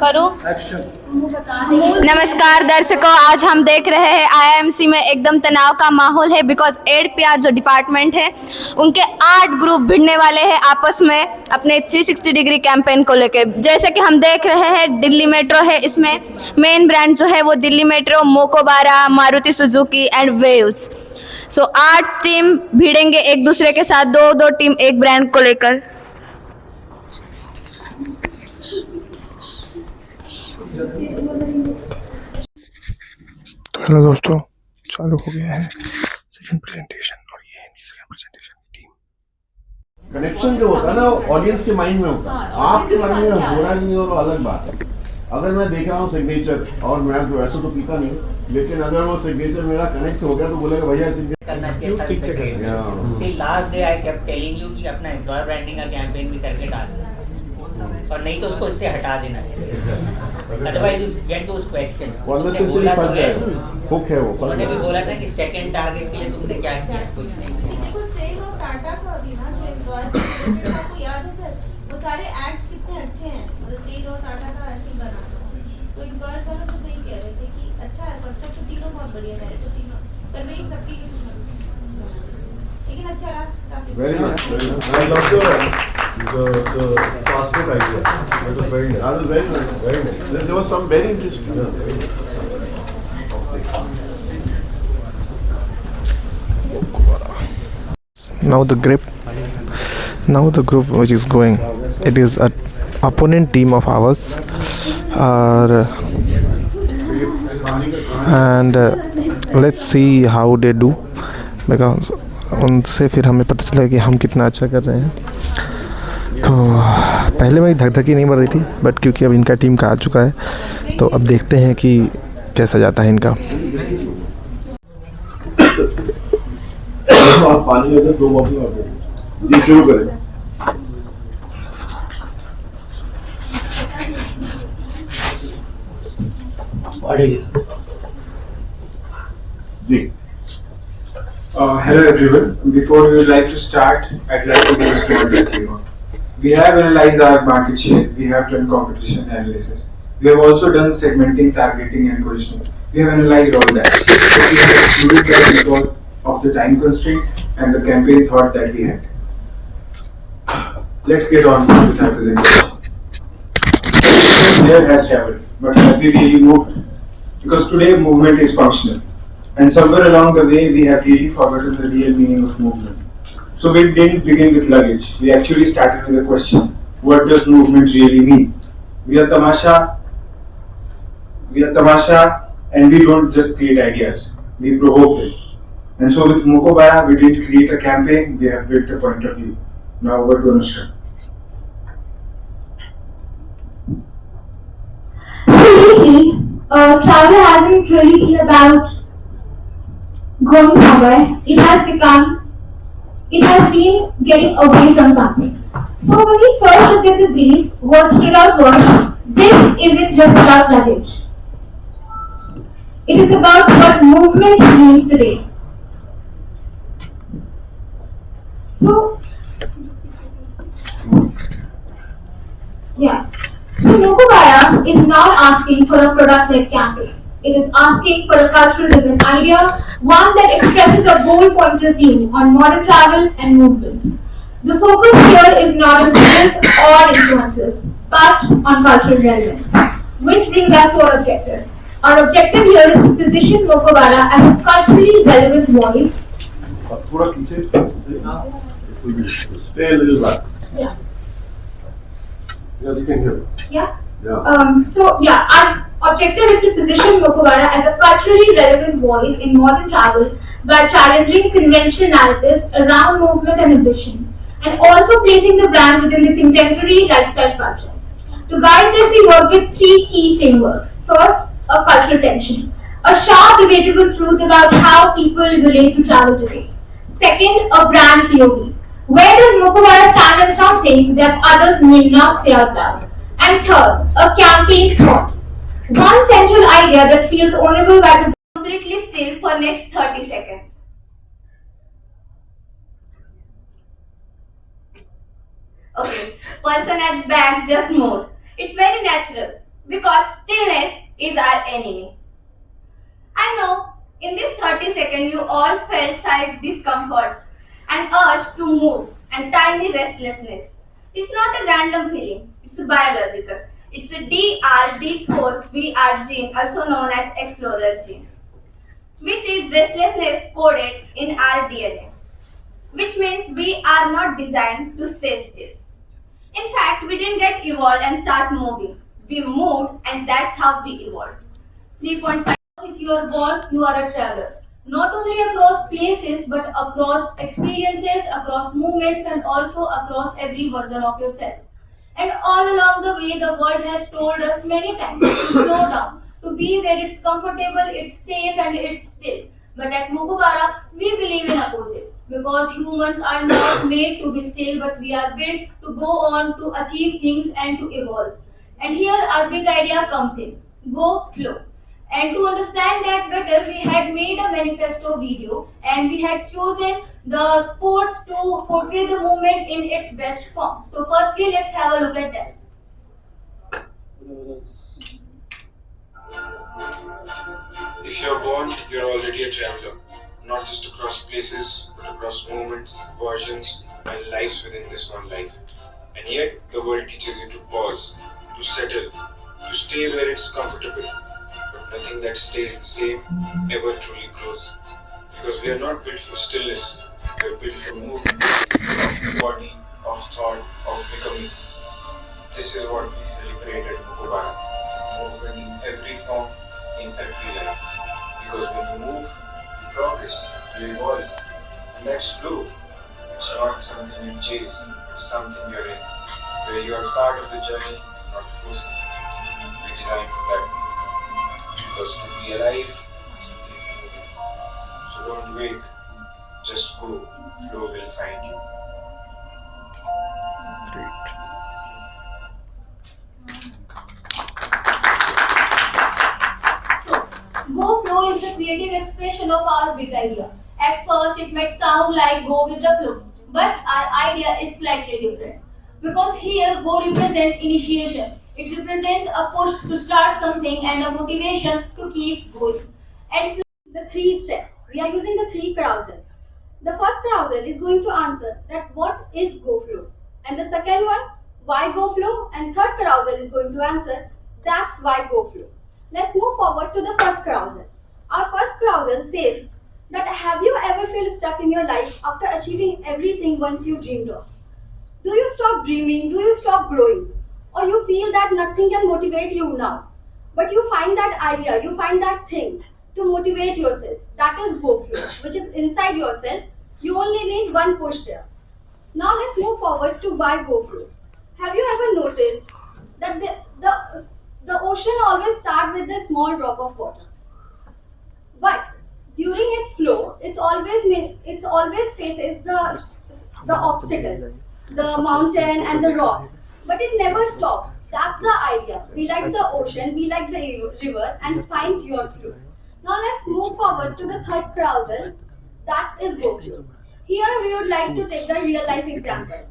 करूं? नमस्कार दर्शकों, आज हम देख रहे हैं आईएमसी में एकदम तनाव का माहौल है बिकॉज एडपीआर जो डिपार्टमेंट है उनके 8 ग्रुप भिड़ने वाले हैं आपस में अपने 360 डिग्री कैंपेन को लेकर। जैसे कि हम देख रहे हैं दिल्ली मेट्रो है, इसमें मेन ब्रांड जो है वो Delhi metro, Mokobara, Maruti Suzuki and Waves. So 8 team भिड़ेंगे एक दूसरे के साथ, दो टीम एक ब्रांड को लेकर। तो हेलो दोस्तों, चालू हो गया है सेकंड प्रेजेंटेशन और ये है सेकंड प्रेजेंटेशन की टीम। कनेक्शन जो होता है ना वो ऑडियंस के माइंड में होता है, आपके माइंड में हो रहा नहीं और अलग बात है। अगर मैं देख रहा हूँ सिग्नेचर और मैं तो वैसे तो पीता नहीं, लेकिन अगर वो सिग्नेचर मेरा कनेक्ट हो गया तो बोलेगा भैया करना चाहिए। Last day I kept telling you कि अपना एम्प्लॉयर ब्रांडिंग का कैंपेन भी करके डालना, और नहीं तो उसको इससे हटा देना चाहिए, otherwise you get those questions. Conversation फंस जाएगा, हुक है वो। उन्होंने भी बोला था कि सेकंड टारगेट के लिए तुमने क्या किया, कुछ नहीं। देखो सेल और टाटा का भी ना जो एम्प्लॉयर्स आपको याद है सर, वो सारे एड्स कितने अच्छे हैं, मतलब सेल और टाटा का ऐसे बना तो एम्प्लॉयर्स वाले से सही कह रहे थे कि अच्छा है कॉन्सेप्ट, तो तीनों बहुत बढ़िया है, तो तीनों पर मैं सबकी लेकिन अच्छा रहा काफी। Very nice, I love the passport idea. That was very nice. That was very nice. Very nice. There was some very interesting. Yeah, very nice. Now the group which is going, it is a opponent team of ours, and let's see how they do, because उनसे फिर हमें पता चला कि हम कितना अच्छा कर रहे हैं। तो पहले मेरी धक-धकी नहीं बढ़ रही थी, बट क्योंकि अब इनका टीम का आ चुका है तो अब देखते हैं कि कैसा जाता है इनका। आप पानी में से 2 बॉटल और ये शुरू करें। जी। Hello everyone. Before we would like to start, I'd like to give a small disclaimer. We have analyzed our market share, we have done competition analysis. We have also done segmenting, targeting and positioning. We have analyzed all that. But we have excluded that because of the time constraint and the campaign thought that we had. Let's get on with our presentation. There has traveled, but have we really moved? Because today movement is functional. And somewhere along the way, we have really forgotten the real meaning of movement. So we didn't begin with luggage. We actually started with a question: what does movement really mean? We are tamasha, and we don't just create ideas. We provoke them. And so with Mokobara, we didn't create a campaign. We have built a point of view. Now over to Anushka. So lately, travel hasn't really been about going somewhere. It has been getting away from something. So when we first looked at the brief, what stood out was, this isn't just about luggage. It is about what movement means today. So Mokobara is not asking for a product-led campaign. It is asking for a cultural-driven idea, one that expresses a bold point of view on modern travel and movement. The focus here is not on sales or influencers, but on cultural relevance. Which brings us to our objective. Our objective here is to position Mokobara as a culturally relevant voice. Stay a little back. Yeah. Yeah, you can hear. Yeah? Yeah. Our objective is to position Mokobara as a culturally relevant voice in modern travel by challenging conventional narratives around movement and ambition, and also placing the brand within the contemporary lifestyle culture. To guide this, we work with 3 key frameworks. First, a cultural tension, a sharp, relatable truth about how people relate to travel today. Second, a brand POV. Where does Mokobara stand in some things that others may not say out loud? And third, a campaign thought. One central idea that feels ownable by the completely still for next 30 seconds. Okay, person at back just moved. It's very natural because stillness is our enemy. I know in this 30 seconds you all felt slight discomfort and urge to move and tiny restlessness. It's not a random feeling, it's a biological. It's a DR4VR gene, also known as explorer gene, which is restlessness coded in our DNA, which means we are not designed to stay still. In fact, we didn't get evolved and start moving. We moved and that's how we evolved. 3.5. If you are born, you are a traveler. Not only across places, but across experiences, across movements, and also across every version of yourself. And all along the way, the world has told us many times to slow down, to be where it's comfortable, it's safe, and it's still. But at Mokobara, we believe in opposite. Because humans are not made to be still, but we are built to go on, to achieve things, and to evolve. And here our big idea comes in. Go flow. And to understand that better, we had made a manifesto video and we had chosen the sports to portray the movement in its best form. So firstly, let's have a look at that. If you're born, you're already a traveler, not just across places, but across moments, versions, and lives within this one life. And yet, the world teaches you to pause, to settle, to stay where it's comfortable. But nothing that stays the same ever truly grows. Because we are not built for stillness, we are built for movement, of body, of thought, of becoming. This is what we celebrate at Mokobara. Movement in every form, in every life. Because when you move, you progress, you evolve. And that's flow. It's not something you chase, it's something you're in. Where you are part of the journey, not forcing it. We designed for that movement. Because to be alive is to keep moving. So don't wait, just go. Flow will find you. Go flow is the creative expression of our big idea. At first, it might sound like go with the flow, but our idea is slightly different. Because here, go represents initiation. It represents a push to start something and a motivation to keep going. And flow The three steps. We are using the three carousel. The first carousel is going to answer that what is go flow, and the second one why go flow, and third carousel is going to answer that's why go flow. Let's move forward to the first carousel. Our first carousel says that have you ever felt stuck in your life after achieving everything once you dreamed of? Do you stop dreaming? Do you stop growing? Or you feel that nothing can motivate you now? But you find that idea, you find that thing to motivate yourself. That is go flow, which is inside yourself. You only need one push there. Now let's move forward to why go flow. Have you ever noticed that the ocean always starts with a small drop of water? But during its flow, it's always faces the obstacles, the mountain and the rocks. But it never stops. That's the idea. We like the ocean, we like the river, and find your flow. Now let's move forward to the third carousel. That is go flow. Here we would like to take the real life example.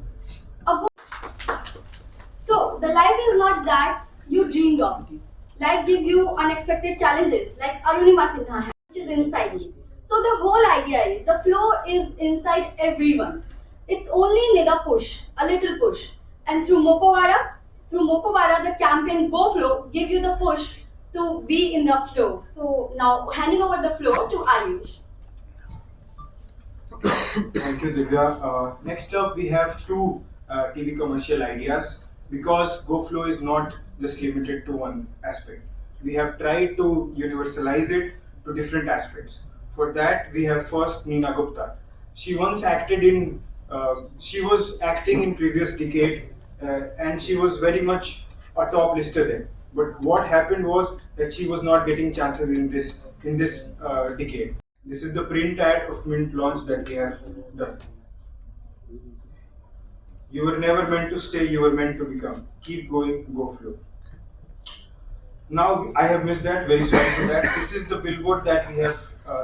So the life is not that you dreamed of. Life gives you unexpected challenges like Arunima Sinha has, which is inside me. So the whole idea is the flow is inside everyone. It's only need a push, a little push. And through Mokobara, the campaign Go Flow give you the push to be in the flow. So now handing over the floor to Ayush. Thank you, Divya. Next up, we have two TV commercial ideas because GoFlow is not just limited to one aspect. We have tried to universalize it to different aspects. For that, we have first Neena Gupta. She once acted in, she was acting in previous decade and she was very much a top lister then. But what happened was that she was not getting chances in this decade. This is the print ad of Mint launch that we have done. You were never meant to stay, you were meant to become. Keep going, go flow. Now I have missed that, very sorry for that. This is the billboard that we have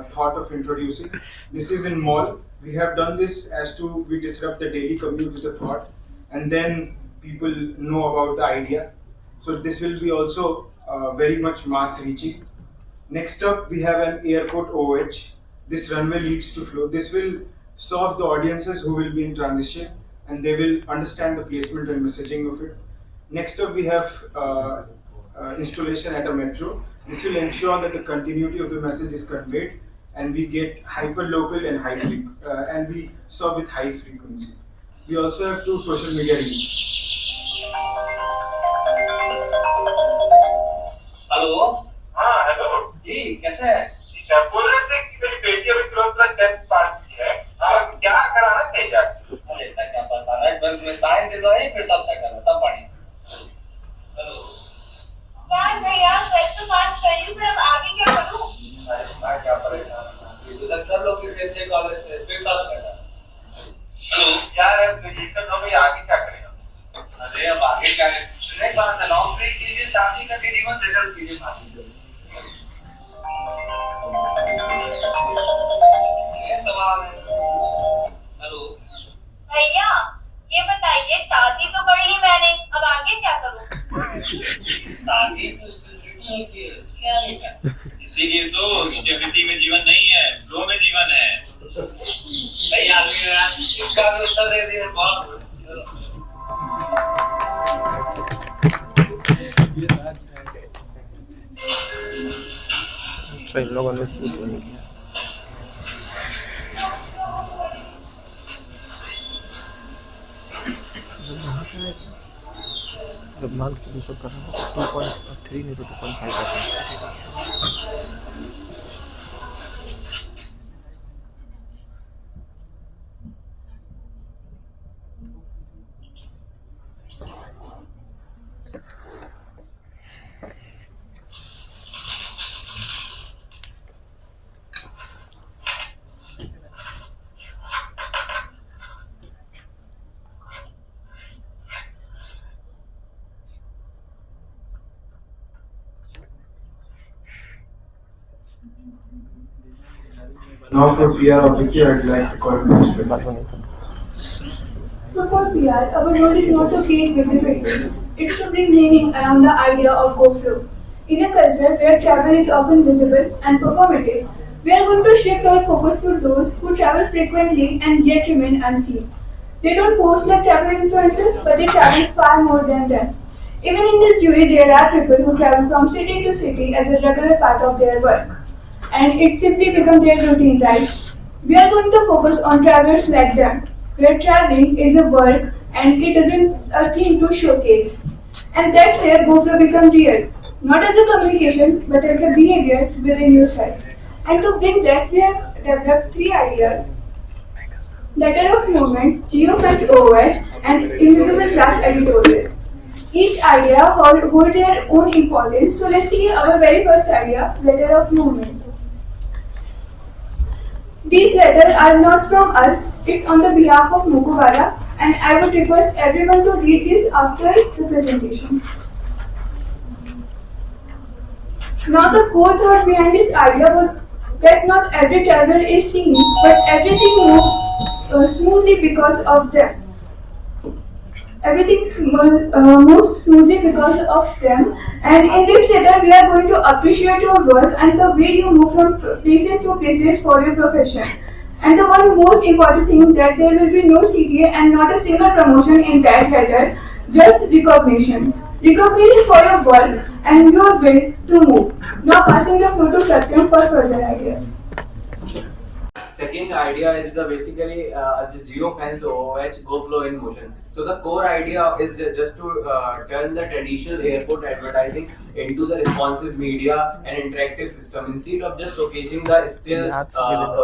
thought of introducing. This is in mall. We have done this as to we disrupt the daily commute with a thought, and then people know about the idea. So this will be also very much mass reaching. Next up, we have an airport OH. This runway leads to flow. This will serve the audiences who will be in transition, and they will understand the placement and messaging of it. Next up, we have installation at a metro. This will ensure that the continuity of the message is conveyed, and we get hyper local and and we serve with high frequency. We also have 2 social media reach. Hello हाँ hello जी कैसे हैं? क्या बोल रहे थे कि मेरी बेटी अभी तुरंत 10th पास की है और क्या कराना चाहिए जाके? अरे इतना क्या पता है, बस में साइन दे दो ही फिर सब सेट है, सब बढ़िया। हेलो यार मैं यार 12th पास कर ली, फिर अब आगे क्या करूं? अरे मैं क्या परेशान हूं, ये तो कर लो किसी अच्छे कॉलेज से, फिर सब सेट है। हेलो यार ग्रेजुएशन हो गई आगे क्या करेगा? अरे अब आगे क्या है, सुने बात है, नौकरी कीजिए, शादी करके जीवन सेटल कीजिए, ये सवाल है। हेलो भैया ये बताइए, शादी तो कर ली मैंने, अब आगे क्या करूं? शादी तो स्टेबिलिटी की है, क्या लेगा? इसीलिए तो स्टेबिलिटी में जीवन नहीं है, फ्लो में जीवन है। सही आदमी है, इसका भी उत्तर दे दिया, बहुत अच्छा इन लोगों ने शूट नहीं किया। जब मान के शूट कर रहा था 2.3 नहीं तो 2.5 आता है। Now for PR objective, I'd like to call Mr. So for PR, our goal is not to create visibility, it's to bring meaning around the idea of go flow. In a culture where travel is often visible and performative, we are going to shift our focus to those who travel frequently and yet remain unseen. They don't post like travel influencers, but they travel far more than them. Even in this jury, there are people who travel from city to city as a regular part of their work. And it simply becomes their routine, right? We are going to focus on travelers like them, where traveling is a work and it isn't a thing to showcase. And that's where GoFlow becomes real, not as a communication, but as a behavior within yourself. And to bring that, we have developed 3 ideas: letter of movement, geofence OS, and invisible class editorial. Each idea hold their own importance. So let's see our very first idea, letter of movement. These letters are not from us, it's on the behalf of Mokobara, and I would request everyone to read this after the presentation. Now the core thought behind this idea was that not every traveler is seen, but everything moves smoothly because of them. Everything moves smoothly because of them, and in this letter we are going to appreciate your work and the way you move from places to places for your profession. And the one most important thing that there will be no CTA and not a single promotion in that letter, just recognition. Recognition for your work and your will to move. Now passing the floor to Satyam for further ideas. Second idea is the basically geofence OH GoFlow in motion. So the core idea is just to turn the traditional airport advertising into the responsive media and interactive system. Instead of just showcasing the still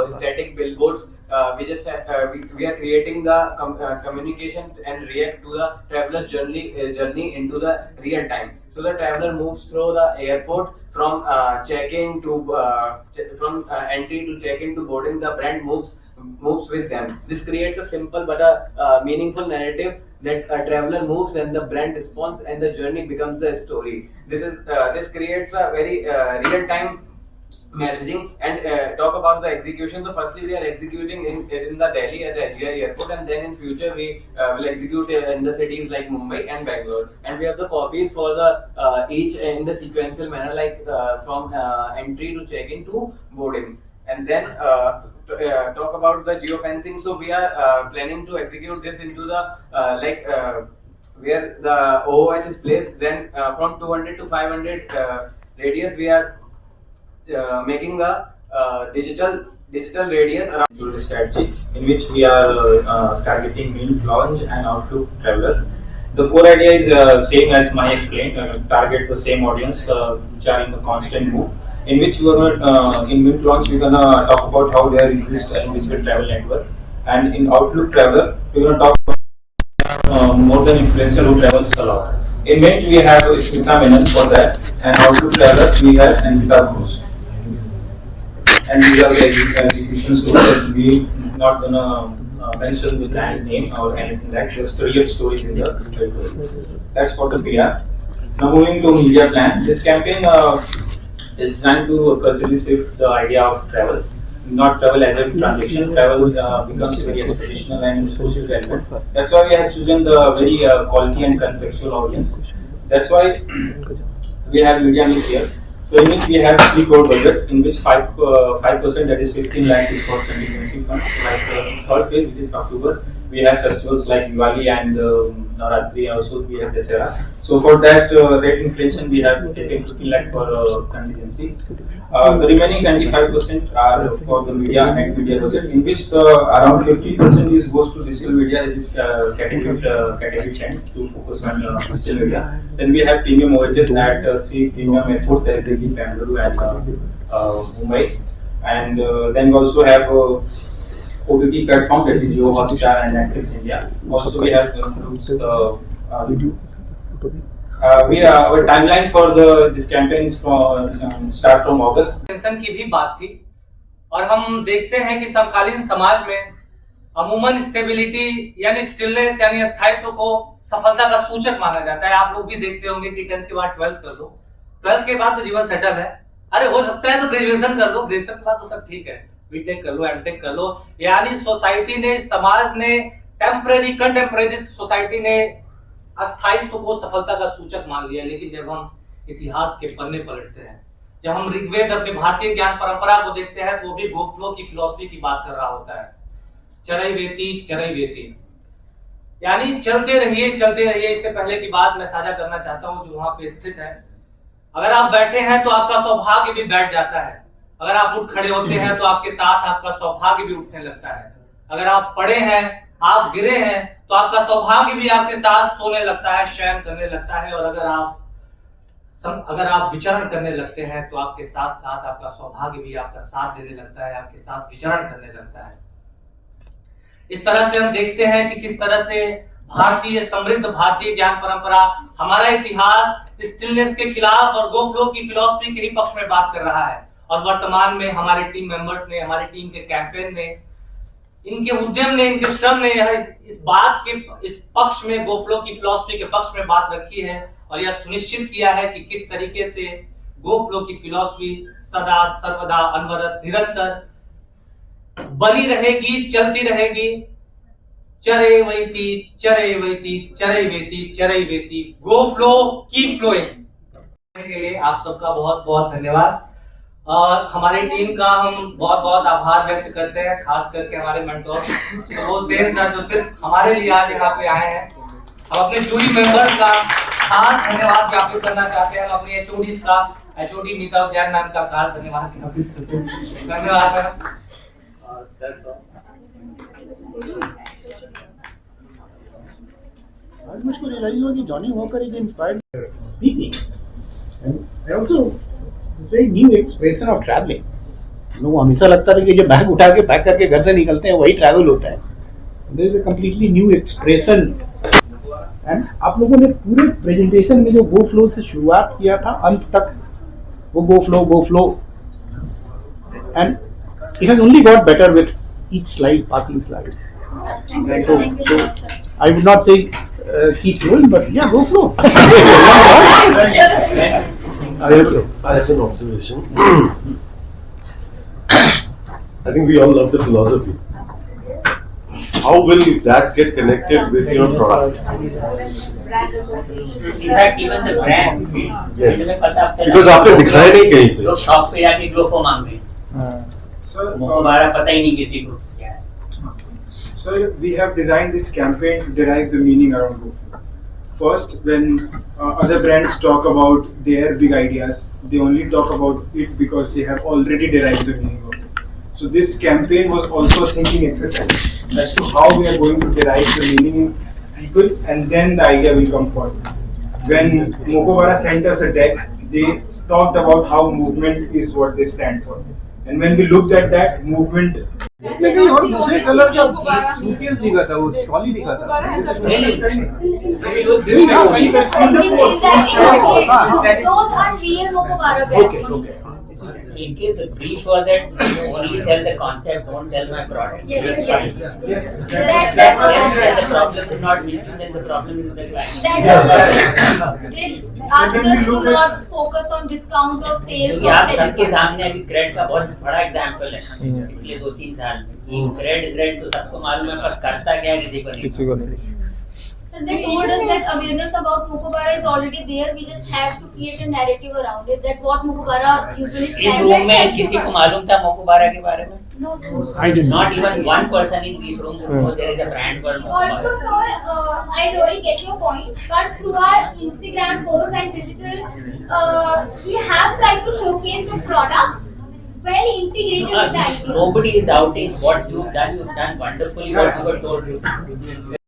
static billboards, we are creating the communication and react to the traveler's journey into the real time. So the traveler moves through the airport from check-in to entry to check-in to boarding. The brand moves with them. This creates a simple but a meaningful narrative that a traveler moves and the brand responds and the journey becomes the story. This creates a very real-time messaging and talk about the execution. So firstly we are executing in the Delhi at the RAAhi airport, and then in future we will execute in the cities like Mumbai and Bangalore, and we have the copies for the each in the sequential manner, like from entry to check-in to boarding. And then talk about the geofencing. So we are planning to execute this into the where the OOH is placed. Then from 200 to 500 radius we are making the digital radius around To the strategy in which we are targeting Mint Launch and Outlook Traveler. The core idea is same as Maya explained, target the same audience which are in the constant move. In which we are gonna, in Mint Launch we're gonna talk about how there exists an invisible travel network, and in Outlook Traveler we're gonna talk about more than influencer who travels a lot. In Mint we have Smita Menon for that, and Outlook Traveler we have Anvita Cruz. And these are the executions that we not gonna mention the brand name or anything like just real stories in the trailer. That's for the PR. Now moving to media plan. This campaign is designed to culturally shift the idea of travel. Not travel as a transaction. Travel becomes very aspirational and social relevant. That's why we have chosen the very quality and contextual audience. That's why we have media mix here. So in which we have 3 crore budget, in which 5% that is 15 lakh is for contingency funds. Like third phase, which is October, we have festivals like Diwali and Navratri. Also we have Dasera. So for that rate inflation, we have taken 15 lakh for contingency. The remaining 95% are for the media and media budget, in which around 50% is goes to digital media, that is category 10 to focus on digital media. Then we have premium OHS at 3 premium airports, that is Delhi, Bangalore and Mumbai. And then we also have OTT platform, that is Jio Hotstar and Netflix India. Also we have our timeline for this campaign is from start from August. Tension की भी बात थी, और हम देखते हैं कि समकालीन समाज में अमूमन स्टेबिलिटी यानी स्टिलनेस यानी स्थायित्व को सफलता का सूचक माना जाता है। आप लोग भी देखते होंगे कि 10th के बाद 12th कर दो, 12th के बाद तो जीवन सेटल है। अरे हो सकता है तो ग्रेजुएशन कर लो, ग्रेजुएशन के बाद तो सब ठीक है, बीटेक कर लो, एमटेक कर लो। यानी सोसाइटी ने, समाज ने, टेम्परेरी कंटेम्परेरी सोसाइटी ने अस्थायित्व को सफलता का सूचक मान लिया। लेकिन जब हम इतिहास के पन्ने पलटते हैं, जब हम ऋग्वेद अपने भारतीय ज्ञान परंपरा को देखते हैं, तो वो भी गो फ्लो की फिलॉसफी की बात कर रहा होता है। चरई वेती, यानी चलते रहिए चलते रहिए। इससे पहले की बात मैं साझा करना चाहता हूं जो वहां पे स्थित है। अगर आप बैठे हैं तो आपका सौभाग्य भी बैठ जाता है, अगर आप उठ खड़े होते हैं तो आपके साथ आपका सौभाग्य भी उठने लगता है, अगर आप पड़े हैं, आप गिरे हैं तो आपका सौभाग्य भी आपके साथ सोने लगता है, शयन करने लगता है। और अगर आप विचरण करने लगते हैं तो आपके साथ साथ आपका सौभाग्य भी आपका साथ देने लगता है, आपके साथ विचरण करने लगता है। इस तरह से हम देखते हैं कि किस तरह से भारतीय समृद्ध भारतीय ज्ञान परंपरा, हमारा इतिहास स्टिलनेस के खिलाफ और गो फ्लो की फिलॉसफी के ही पक्ष में बात कर रहा है। और वर्तमान में हमारे टीम मेंबर्स ने, हमारी टीम के कैंपेन ने, इनके उद्यम ने, इनके श्रम ने यह इस बात के इस पक्ष में, गो फ्लो की फिलॉसफी के पक्ष में बात रखी है और यह सुनिश्चित किया है कि किस तरीके से गो फ्लो की फिलॉसफी सदा सर्वदा अनवरत निरंतर बनी रहेगी, चलती रहेगी। चरे वैती चरे वेती चरे वेती चरे वेती, गो फ्लो की फ्लोइंग के लिए आप सबका बहुत बहुत धन्यवाद। और हमारी टीम का हम बहुत बहुत आभार व्यक्त करते हैं, खास करके हमारे मेंटोर वो सेन सर जो सिर्फ हमारे लिए आज यहाँ पे आए हैं। हम अपने जूरी मेंबर्स का खास धन्यवाद ज्ञापित करना चाहते हैं। हम अपने एचओडीज का, एचओडी नीता जैन मैम का खास धन्यवाद ज्ञापित करते हैं। धन्यवाद मैम। आज मुझको रियलाइज हुआ कि Johnny walker is inspired speaking, and I also this very new expression of travelling. हम लोग हमेशा लगता था कि जब बैग उठा के पैक करके घर से निकलते हैं वही ट्रैवल होता है। This is a completely new expression. And आप लोगों ने पूरे प्रेजेंटेशन में जो गो फ्लो से शुरुआत किया था अंत तक, वो go flow and it has only got better with each slide, passing slide. So I would not say keep going, but yeah, go flow. I have an observation. I think we all love the philosophy. How will that get connected with your product? In fact, even the brand. Yes. पता चला Because आपने दिखाया नहीं कहीं पे. लोग shop पे जाके ग्लोको मांग रहे हैं. मोकोबारा पता ही नहीं किसी को क्या है. So we have designed this campaign to derive the meaning around GoFlow. First, when other brands talk about their big ideas, they only talk about it because they have already derived the meaning of it. So this campaign was also a thinking exercise as to how we are going to derive the meaning in people, and then the idea will come forward. When Mokobara sent us a deck, they talked about how movement is what they stand for. And when we looked at that, movement उसमें कहीं और दूसरे colour का suitcase दिखा था, वो trolley दिखा था. Those are real Mokobara bags. Okay. In case the brief was that only sell the concept, don't sell my product. Yes. Yes. That was Then the problem is not with you, then the problem is with the client. They asked us to not focus on discount or sales क्योंकि or आप selling. सबके सामने अभी crate का बहुत बड़ा example है पिछले 2-3 साल में. क्रेड तो सबको मालूम है, पर करता क्या है किसी को नहीं. So they told us that awareness about Mokobara is already there. We just have to create a narrative around it. That what Mokobara usually इस stands रूम में for. किसी को मालूम था मोकोबारा के बारे में? No. I didn't. Not even one person in this room who knows there is a brand called Also, Mokobara. sir, I really get your point, but through our Instagram posts and digital, we have tried to showcase the product well integrated with the idea. Nobody is doubting what you've done. You've done wonderfully what you were told.